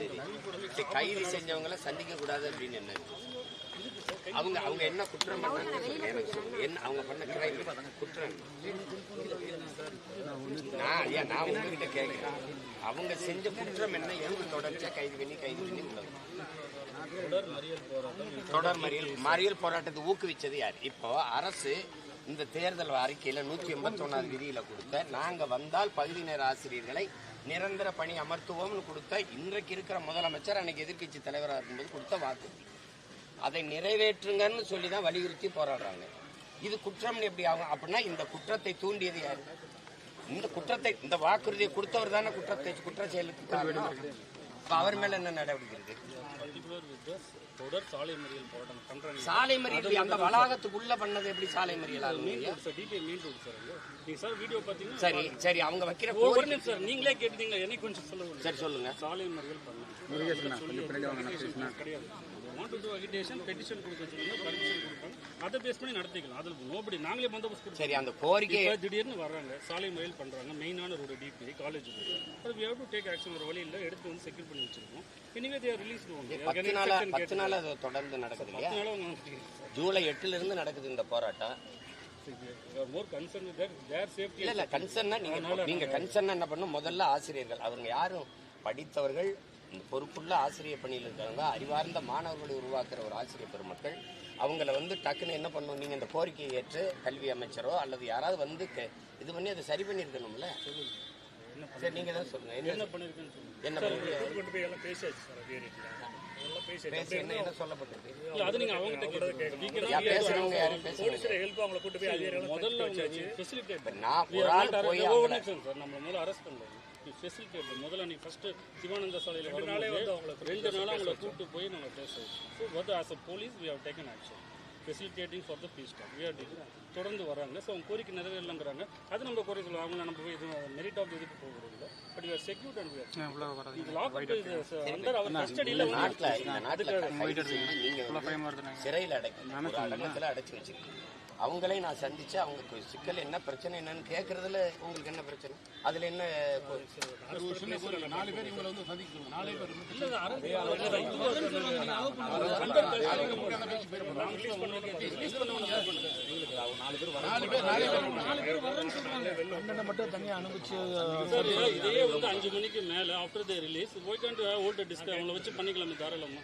சரி கைது செஞ்சவங்களை சந்திக்க கூடாது அப்படின்னு என்ன அவங்க அவங்க என்ன குற்றம் பண்ணாங்க எனக்கு சொல்லுங்க. என்ன அவங்க பண்ண கிரைம் குற்றம் நான் உங்ககிட்ட கேட்கிறேன். அவங்க செஞ்ச குற்றம் என்ன? எதுக்கு தொடர்ச்சியா கைது பண்ணி உள்ளது? தொடர் மறியல் போராட்டத்தை ஊக்குவிச்சது யார்? இப்போ அரசு இந்த தேர்தல் அறிக்கையில 181வது விதியில கொடுத்த நாங்க வந்தால் பகுதி நேர ஆசிரியர்களை நிரந்தர பணி அமர்த்துவோம்னு கொடுத்த இன்றைக்கு இருக்கிற முதலமைச்சர் அன்னைக்கு எதிர்கட்சி தலைவராக இருக்கும்போது கொடுத்த வாக்குறுதி, அதை நிறைவேற்றுங்கன்னு சொல்லிதான் வலியுறுத்தி போராடுறாங்க. இது குற்றம் எப்படி ஆகும்? அப்படின்னா இந்த குற்றத்தை தூண்டியது யாரு? இந்த வாக்குறுதியை கொடுத்தவர் தானே குற்ற செயலுக்கு காரணம். அவர் மேல என்ன நடவடிக்கை இருக்கு? சாலை மறியல் அந்த வளாகத்துக்குள்ள பண்ணது எப்படி சாலை மறியல் ஆகும்? சரி சரி அவங்க வைக்கிற நீங்களே கேட்டீங்க, எனக்கு கொஞ்சம் சொல்லுங்க. சரி சொல்லுங்க. சாலை மறியல் பண்ண want to do agitation, petition கொடுக்கறதுக்கு பர்மிஷன் கொடுப்பாங்க. அதை பேஸ் பண்ணி நடத்திக்கலாம். அதில் நோபடி நாங்களே பந்தோபஸ்து. சரி அந்த கோரிக்கை திடீர்னு வர்றாங்க, சாலை மறியல் பண்றாங்க, மெயினான ரோடு டிபி காலேஜ் அது we have to take action. ஒரு வழி இல்லை, எடுத்து வந்து செக்யூர் பண்ணி வச்சிருக்கோம். anyway they are released. 10 நாள் அது தொடர்ந்து நடக்குது இல்லையா? ஜூலை 8ல இருந்து நடக்குது இந்த போராட்டம். more concerned with their safety. இல்ல கன்சர்னா நீங்க கன்சர்னா என்ன பண்ணும்? முதல்ல ஆசிரியர்கள் அவங்க யாரும் படித்தவர்கள், பொறுப்புள்ள ஆசிரியர் பணியில் இருக்கிறவங்க, அறிவார்ந்த மாணவர்களை உருவாக்குற ஒரு ஆசிரியர் பெருமக்கள், அவங்கள வந்து டக்குன்னு என்ன பண்ணும்? நீங்க இந்த கோரிக்கையை ஏற்று கல்வி அமைச்சரோ அல்லது யாராவது வந்து இது பண்ணி அதை சரி பண்ணிருக்கணும்ல. சரி நீங்க தான் சொல்லுங்க. என்ன பண்ணிருக்கீங்க? என்ன பேசி என்ன சொல்லப்பட்டது? அது நீங்க அவங்க பேசுறவங்க யாரும் முதல்ல ஃபெசிலிட்டேட் நான் ஒரு ஆள் போய் நம்ம முதல்ல அரெஸ்ட் பண்ணலாம். ஃபெசிலிட்டேட் முதல்ல நீ ஃபர்ஸ்ட் சிவானந்த சாலையில் 2 நாளா அவங்களை கூப்பிட்டு போய் நாங்கள் பேசுவோம். ஸோ வந்து as a police we have taken action facilitating for the peace talk. We are தொடர்ந்து வராங்க. ஸோ அவங்க கோரிக்கை நிறைவேறலங்கிறாங்க. அது நம்ம குறை சொல்லுவோம். அவங்க நம்ம போய் இது மெரிட் ஆஃப் இதுக்கு போகிறது இல்லை. But we are secured and we are இது லாக் அண்டர் அவர் கஸ்டடியில் சிறையில் அடைச்சி வச்சிருக்கீங்க. அவங்களே நான் சந்திச்சு அவங்க சிக்கல் என்ன பிரச்சனை என்னன்னு கேட்கறதுல உங்களுக்கு என்ன பிரச்சனை? அதுல என்ன மட்டும் தனியா அனுப்பிச்சு இதே வந்து 5 மணிக்கு மேல ஆஃப்டர் தி ரிலீஸ் போய் காண்ட் ஹோல்ட் டிஸ்கஸ் அவங்கள வச்சு பண்ணிக்கலாம் தாராளமா.